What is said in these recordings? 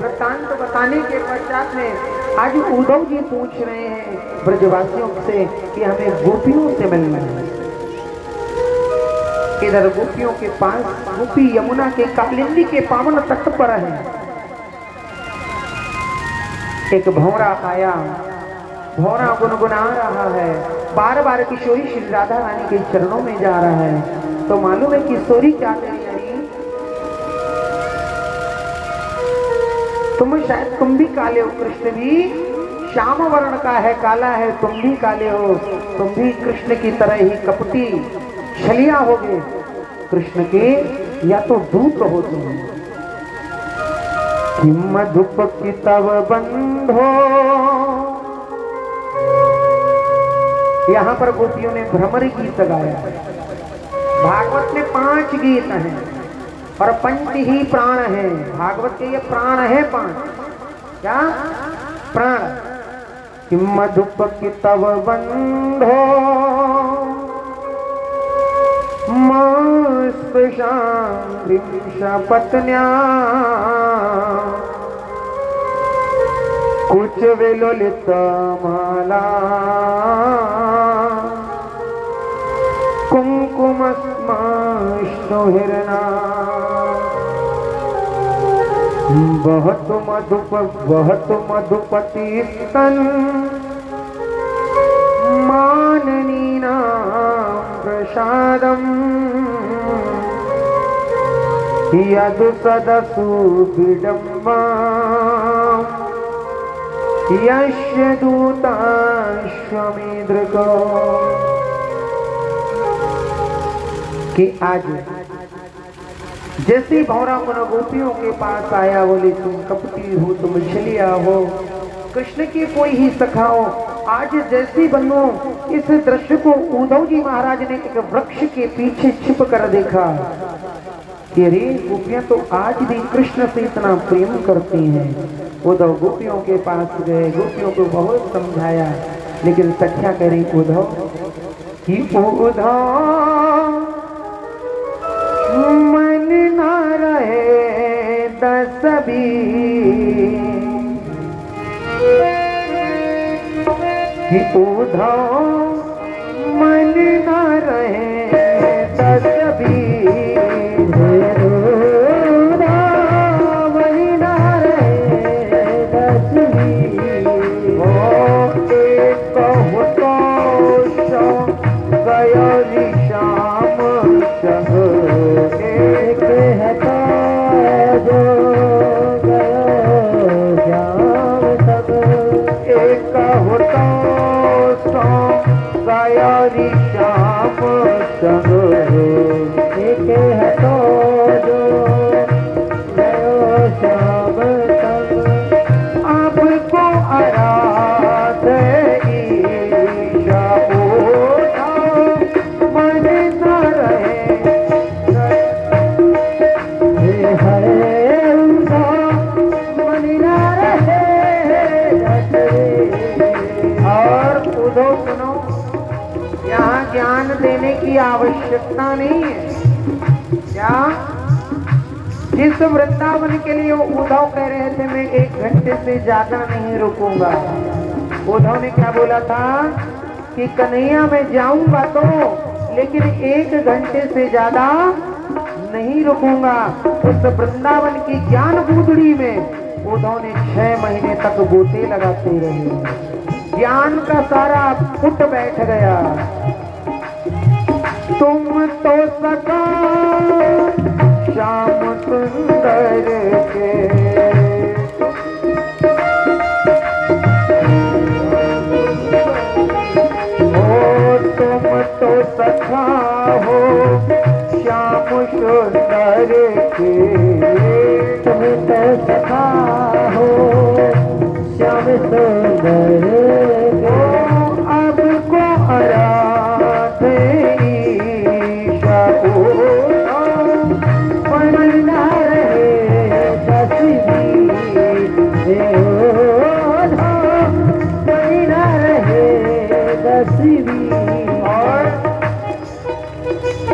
वृत्तांत बताने के पश्चात में आज उद्धव जी पूछ रहे हैं ब्रजवासियों से कि हमें गोपियों से मिलना है। इधर गोपियों के पास गोपी यमुना के कालिंदी के पावन तट पर है। एक भौरा आया, भौरा गुनगुना रहा है, बार बार किशोरी श्री राधा रानी के चरणों में जा रहा है। तो मालूम है किशोरी क्या कह रही, तुम भी काले हो, कृष्ण भी श्याम वर्ण का है, काला है, तुम भी काले हो, तुम भी कृष्ण की तरह ही कपटी छलिया होगे, कृष्ण के या तो दूत हो तुम। मधुप की तव बंधो, यहां पर गोपियों ने भ्रमर गीत गाया। भागवत में 5 गीत हैं और पंच ही प्राण है। भागवत के ये प्राण है 5, क्या प्राण। मधुप की तव बंधो पत्न्या कुछ विलोलित माला कुमकुम हिरणा बहुत मधुपति स्तन माननीना प्रसादम यदु सदसु विडम्बा यस्य दूताश्वमेधृको। कि आज जैसे भौरा मन गोपियों के पास आया, बोले तुम कपटी हो, तुम छलिया हो, कृष्ण की कोई ही सखा हो। आज जैसी बनो इस दृश्य को उद्धव जी महाराज ने एक वृक्ष के पीछे छिप कर देखा कि रे गोपियां तो आज भी कृष्ण से इतना प्रेम करती हैं। उद्धव गोपियों के पास गए, गोपियों को बहुत समझाया, लेकिन सख्या करी उद्धव कि उद्धव मन ना रहे दस भी, कि उद्धव मन ना रहे दस भी, आवश्यकता नहीं है। क्या जिस वृंदावन के लिए उद्धव कह रहे थे मैं 1 घंटे से ज्यादा नहीं रुकूंगा, उद्धव ने क्या बोला था कि कन्हैया मैं जाऊंगा तो, लेकिन 1 घंटे से ज्यादा नहीं रुकूंगा। उस वृंदावन की ज्ञान बूंदड़ी में उद्धव ने 6 महीने तक गोते लगाते रहे। ज्ञान का सारा फुट बैठ गया। तुम तो सका श्याम सुंदर के, हो तुम तो सखा हो श्याम सुंदर के, तुम तो सखा हो श्याम सुंदर के, अब को आराधे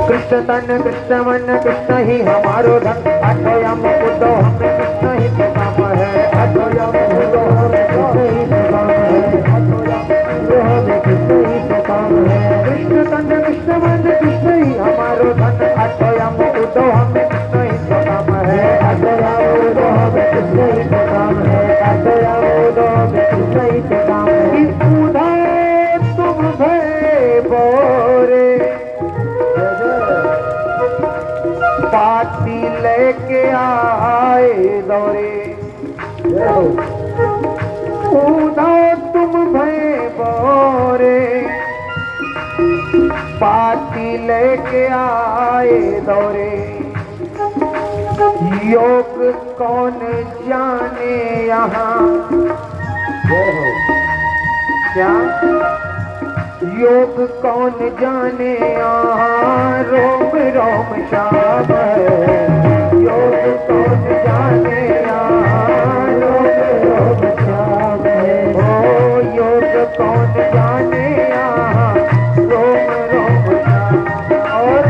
कृष्ण तन कृष्ण मन कृष्ण ही हमारो धन, अठोयम उद्धव हमें कृष्ण ही तो काम है। नहीं काम है, तेरा उधव नहीं काम है। उधव तुम भय बोरे, पाती लेके आए दौरे। उधव तुम भय बोरे, पाती लेके आए दौरे। योग कौन जाने यहाँ, क्या योग कौन जाने यहाँ, रोम रोम श्याम है। योग कौन जाने यहाँ, रोम रोम श्याम है। ओ योग कौन जाने यहाँ, रोम रोम श्याम। और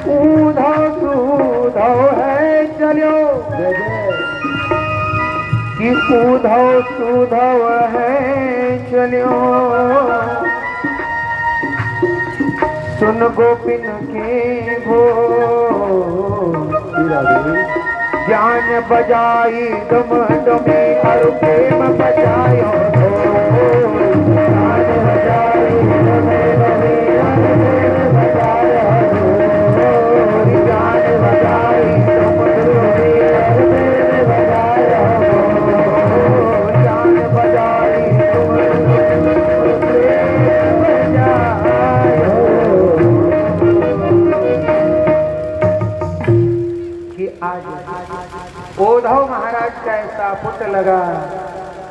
उधव सुधव है चलो, कि उधव सुधव है चलो। सुन गोपिन के भो, ज्ञान बजाई डुम डुमी और प्रेम बजायो हो। ज्ञान बजाई डुम डुमी और प्रेम बजायो हो। ज्ञान बजाई डुम डुमी और प्रेम बजायो हो। ज्ञान बजाई डुम डुमी और प्रेम बजायो कि आज उद्धव महाराज का ऐसा पुट लगा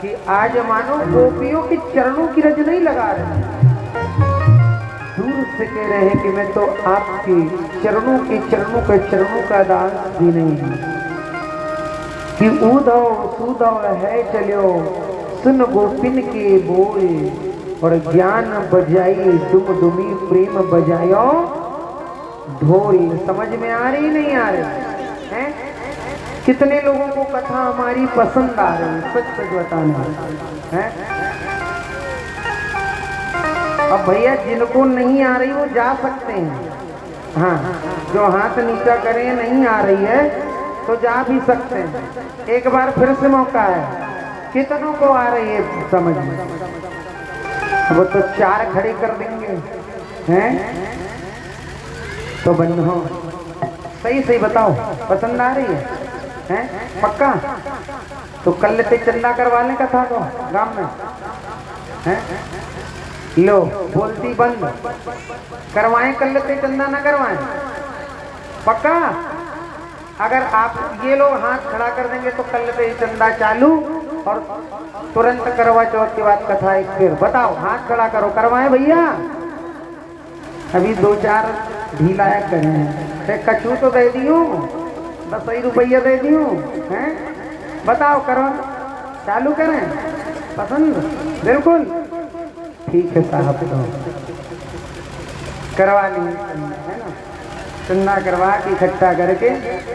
कि आज मानो गोपियों के चरणों की रज नहीं लगा रहे, दूर से कह रहे हैं कि मैं तो आपके चरणों का दास भी नहीं हूं। कि उद्धव सुधव है चलो, सुन गोपिन के बोल और ज्ञान बजाई डुम डुमी प्रेम बजायो ढोल। समझ में आ रही नहीं आ रही है? कितने लोगों को कथा हमारी पसंद आ रही है, सच सच बताना है। अब भैया जिनको नहीं आ रही वो जा सकते हैं, हाँ जो हाथ नीचा करें नहीं आ रही है तो जा भी सकते हैं। एक बार फिर से मौका है, कितनों को आ रही है समझ में, वो तो 4 खड़े कर देंगे हैं। तो बंधो सही सही बताओ, पसंद आ रही है पक्का? तो कल ते चंदा करवा लें कथा को गांव में हैं? लो बोलती बंद, करवाएं कल ते चंदा ना करवाएं? पक्का? अगर आप ये लोग हाथ खड़ा कर देंगे तो कल ते चंदा चालू और तुरंत करवा चौथ के बाद कथा एक फिर। बताओ हाथ खड़ा करो, करवाएं भैया? अभी 2-4 ढीलाया करें, कछू तो दे दी हूँ, 10 रुपया दे दी हूँ हैं। बताओ करो, चालू करें? पसंद? बिल्कुल ठीक है साहब, तो करवा लेंगे है ना, चंदा करवा के इकट्ठा करके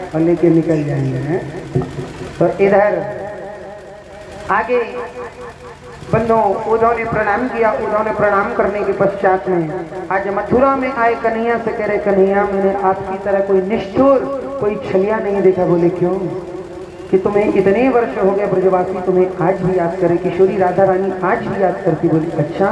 और लेके निकल जाएंगे हैं। तो इधर आगे बंधो उद्धव ने प्रणाम किया। उद्धव ने प्रणाम करने के पश्चात में आज मथुरा में आए कन्हैया से कह रहे, कन्हैया मैंने आपकी तरह कोई निष्ठुर कोई छलिया नहीं देखा। बोले क्यों? कि तुम्हें इतने वर्ष हो गए ब्रजवासी तुम्हें आज भी याद करे, किशोरी राधा रानी आज भी याद करती। बोली अच्छा।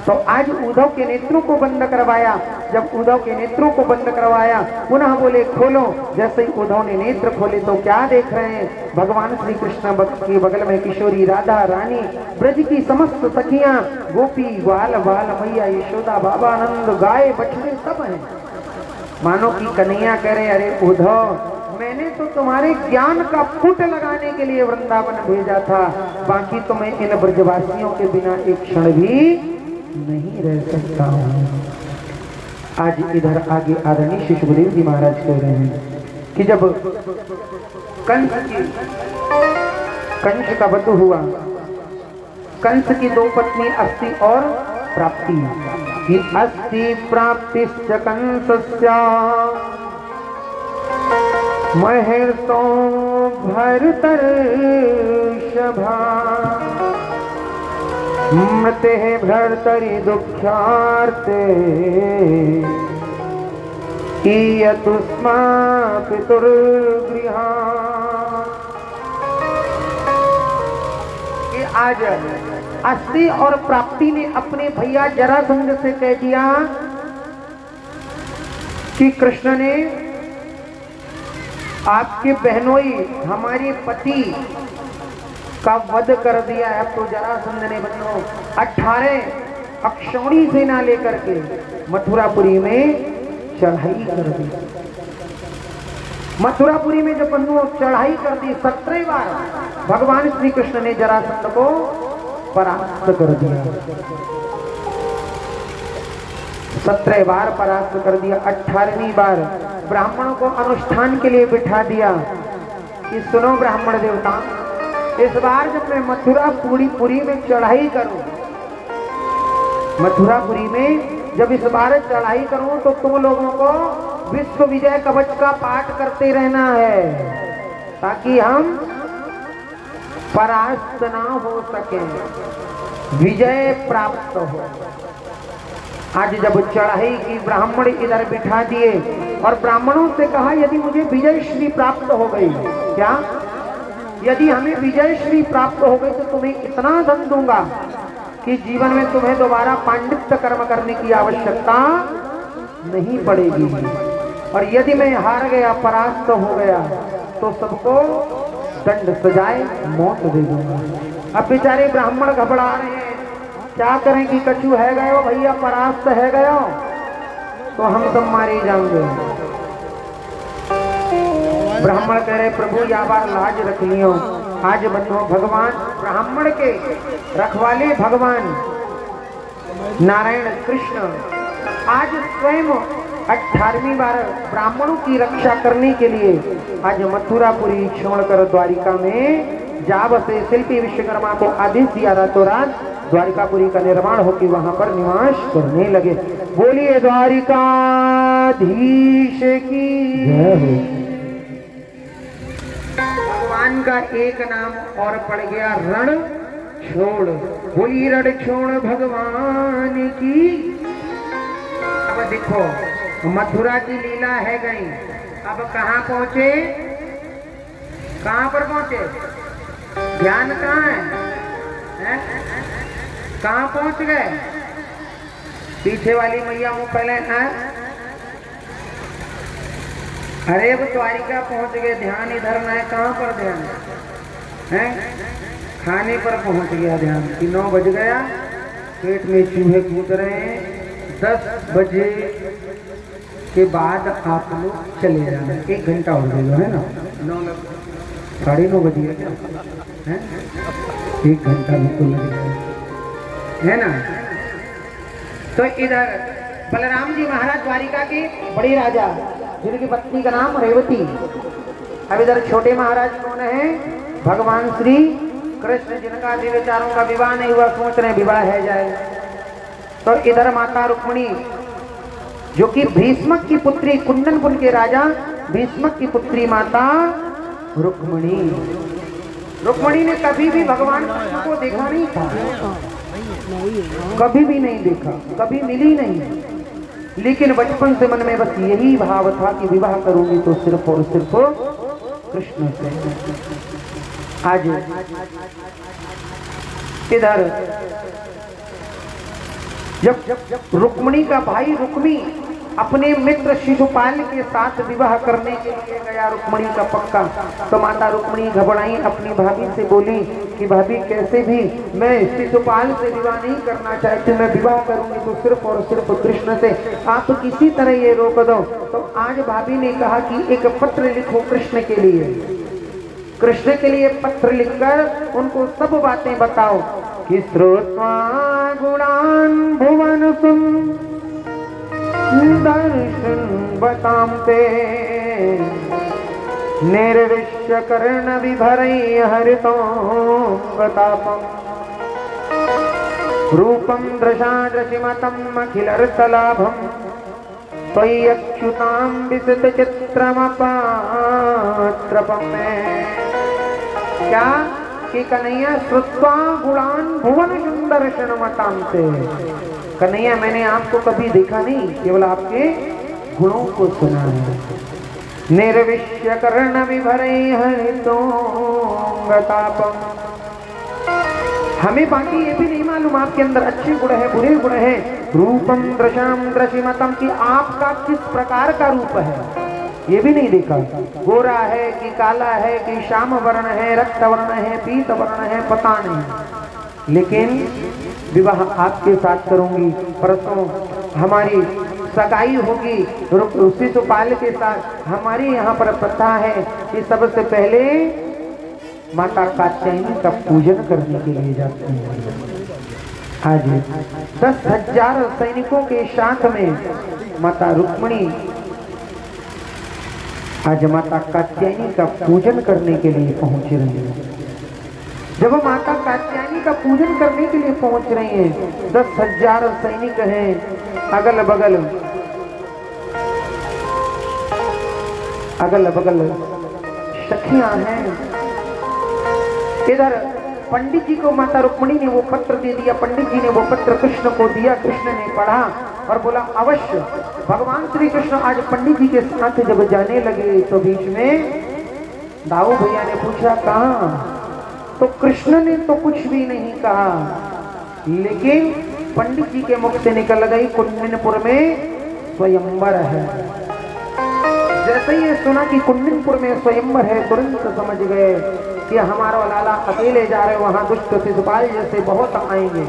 तो आज उद्धव के नेत्रों को बंद करवाया। जब उद्धव के नेत्रों को बंद करवाया पुनः बोले खोलो। जैसे ही उद्धव ने नेत्र खोले तो क्या देख रहे हैं? भगवान श्री कृष्ण के बगल में किशोरी राधा रानी, ब्रज की समस्त सखियां, गोपी ग्वाल बाल मैया यशोदा बाबा नंद गाय बछड़े सब हैं। मानो की कन्हैया कह रहे अरे उद्धव मैंने तो तुम्हारे ज्ञान का फुट लगाने के लिए वृंदावन भेजा था, बाकी तो मैं इन ब्रजवासियों के बिना एक क्षण भी नहीं रह सकता हूँ। आज इधर आगे आदरणीय श्री सुखदेव जी महाराज कह रहे हैं कि जब कंस का वध हुआ, कंस की 2 पत्नी अस्ति और प्राप्ति, कि अस्ति प्राप्ति कंसस्य महेशो भरतर्षभा मृते भर्तरि दुःख्यार्ते ईयतुस्मा पितुर्गृहा। आज अस्थि और प्राप्ति ने अपने भैया जरासंध से कह दिया कि कृष्ण ने आपके बहनोई हमारे पति का वध कर दिया है। अब तो जरासंध ने बनो 18 अक्षौणी सेना लेकर के मथुरापुरी में चढ़ाई कर दी। मथुरापुरी में जब बंधुओं चढ़ाई कर दी 17 बार भगवान श्री कृष्ण ने जरासंध को परास्त कर दिया। 17 बार परास्त कर दिया। 18वीं बार ब्राह्मणों को अनुष्ठान के लिए बिठा दिया कि सुनो ब्राह्मण देवता, इस बार जब मैं मथुरापुरी में चढ़ाई करूं, मथुरापुरी में जब इस बार चढ़ाई करूं तो तुम लोगों को विश्व विजय कवच का पाठ करते रहना है ताकि हम परास्त ना हो सके, विजय प्राप्त हो। आज जब चढ़ाई की ब्राह्मण इधर बिठा दिए और ब्राह्मणों से कहा यदि मुझे विजय श्री प्राप्त हो गई, क्या यदि हमें विजय श्री प्राप्त हो गई तो तुम्हें इतना धन दूंगा कि जीवन में तुम्हें दोबारा पांडित्य कर्म करने की आवश्यकता नहीं पड़ेगी, और यदि मैं हार गया, परास्त हो गया तो सबको दंड सजाए मौत दे दूंगा। अब बेचारे ब्राह्मण घबरा रहे हैं, क्या करें कि कछु है गयो भैया, परास्त है गयो तो हम सब मारे जाएंगे। ब्राह्मण कह रहे प्रभु या बार लाज रख लियो। आज बनो भगवान ब्राह्मण के रखवाले भगवान नारायण कृष्ण आज स्वयं 18वीं बार ब्राह्मणों की रक्षा करने के लिए आज मथुरापुरी छोड़कर द्वारिका में जा बसे। शिल्पी विश्वकर्मा को आदेश दिया, रातों रात द्वारिकापुरी का निर्माण होकर वहां पर निवास करने लगे। बोलिए द्वारिकाधीश की जय हो। भगवान का एक नाम और पड़ गया रण छोड़। बोलिए रण छोड़ भगवान की। अब देखो मथुरा की लीला है गई, अब कहाँ पहुंचे, कहाँ पर पहुंचे, ध्यान कहाँ है? कहाँ पहुंच गए? पीछे वाली मैया मुंह पहले है, अरे वो द्वारिका पहुंच गए, ध्यान इधर ना है। कहाँ पर ध्यान है? खाने पर पहुंच गया ध्यान कि 9 बज गया, पेट में चूहे कूद रहे हैं, 10 बजे के बाद आप लोग चले जाना। 1 घंटा हो गया है ना, 9:30 बज गया क्या है? 1 घंटा बिल्कुल लग गया है ना। तो इधर बलराम जी महाराज द्वारिका के बड़े राजा जिनकी पत्नी का नाम रेवती। अब इधर छोटे महाराज कौन है? भगवान श्री कृष्ण, जिनका विचारों का विवाह नहीं हुआ, सोच रहे विवाह है जाए। तो इधर माता रुक्मिणी जो कि भीष्मक की पुत्री, कुंदनपुर के राजा भीष्मक की पुत्री माता रुक्मिणी। रुक्मिणी ने कभी भी भगवान कृष्ण को देखा नहीं था, कभी भी नहीं देखा, कभी मिली नहीं, लेकिन बचपन से मन में बस यही भाव था कि विवाह करूंगी तो सिर्फ और सिर्फ कृष्ण से। आज इधर जब रुक्मिणी का भाई रुक्मी अपने मित्र शिशुपाल के साथ विवाह करने के लिए गया, रुक्मिणी का पक्का, तो माता रुक्मिणी घबराई, अपनी भाभी से बोली कि भाभी कैसे भी मैं शिशुपाल से विवाह नहीं करना चाहती, मैं विवाह करूंगी तो सिर्फ और सिर्फ कृष्ण से, आप किसी तरह ये रोक दो। तो आज भाभी ने कहा कि एक पत्र लिखो कृष्ण के लिए, कृष्ण के लिए पत्र लिखकर उनको सब बातें बताओ कि श्रोत्वा गुणान भुवन सुन दर्शन बतामते निर्विश्य कर्ण विभरई हरितो प्रतापम रूपम दृशादृशिमतम अखिलर्तलाभम त्वय्यच्युतां विसत चित्रमपात्रपम। क्या कि कन्हैया श्रुत्वा गुणान भुवन सुंदर्शन मतांते, कन्हैया मैंने आपको कभी देखा नहीं, केवल आपके गुणों को सुना है। निर्विश्य कर्ण विभरई हरितोंगतापम हमें बाकी ये भी नहीं मालूम आपके अंदर अच्छे गुण है बुरे गुण है। रूपम दृशम दृशिमतम की आपका किस प्रकार का रूप है ये भी नहीं देखा। गोरा है कि काला है कि श्याम वर्ण है, रक्त वर्ण है, पीत वर्ण है, पता नहीं। लेकिन विवाह आपके साथ करूंगी, परसों हमारी सगाई होगी शिशुपाल के साथ। हमारी यहाँ पर प्रथा है कि सबसे पहले माता कात्यायनी का पूजन करने के लिए जाते हैं। आज 10,000 सैनिकों के साथ में माता रुक्मिणी आज माता कात्यायनी का पूजन करने के लिए पहुंच रही है। जब माता कात्यायनी का पूजन करने के लिए पहुंच रही हैं, 10,000 सैनिक हैं, अगल बगल सखियां हैं। इधर पंडित जी को माता रुक्मिणी ने वो पत्र दे दिया। पंडित जी ने वो पत्र कृष्ण को दिया। कृष्ण ने पढ़ा और बोला अवश्य। भगवान श्री कृष्ण आज पंडित जी के साथ जब जाने लगे तो बीच में दाऊ भैया ने पूछा कहाँ, तो कृष्ण ने तो कुछ भी नहीं कहा, लेकिन पंडित जी के मुख से निकल गई कुंडनपुर में स्वयंवर है। जैसे ही सुना कि कुंडनपुर में स्वयंवर है, तुरंत समझ गए कि हमारा लाला अकेले जा रहे, वहां दुष्ट शिशुपाल जैसे बहुत आएंगे।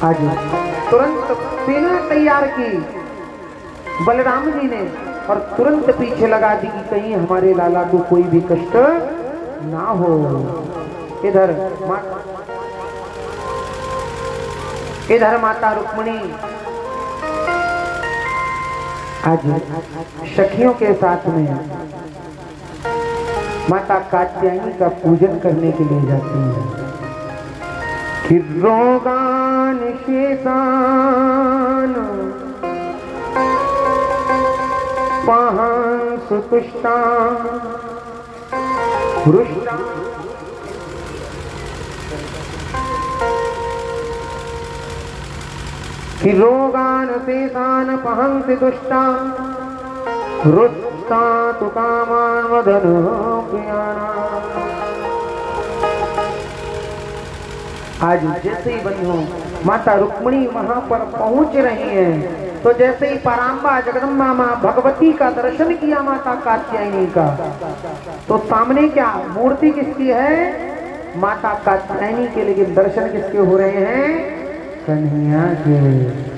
आज तुरंत सेना तैयार की बलराम जी ने और तुरंत पीछे लगा दी कि कहीं हमारे लाला को कोई भी कष्ट ना हो। इधर माता रुक्मिणी आज सखियों के साथ में माता कात्यायनी का पूजन करने के लिए जाती है। कि रोगान शेषान पाहं सुतुष्टा हृष्टा कि रोगान शेषान पहंसि दुष्टा रुष्टा तु कामान वदन प्रियाना। आज जैसे ही बंधु माता रुक्मिणी वहां पर पहुंच रही हैं, तो जैसे ही पराम्बा जगदम्बा मां भगवती का दर्शन किया माता कात्यायनी का, तो सामने क्या मूर्ति किसकी है, माता कात्यायनी के। लेकिन दर्शन किसके हो रहे हैं, कन्हैया के।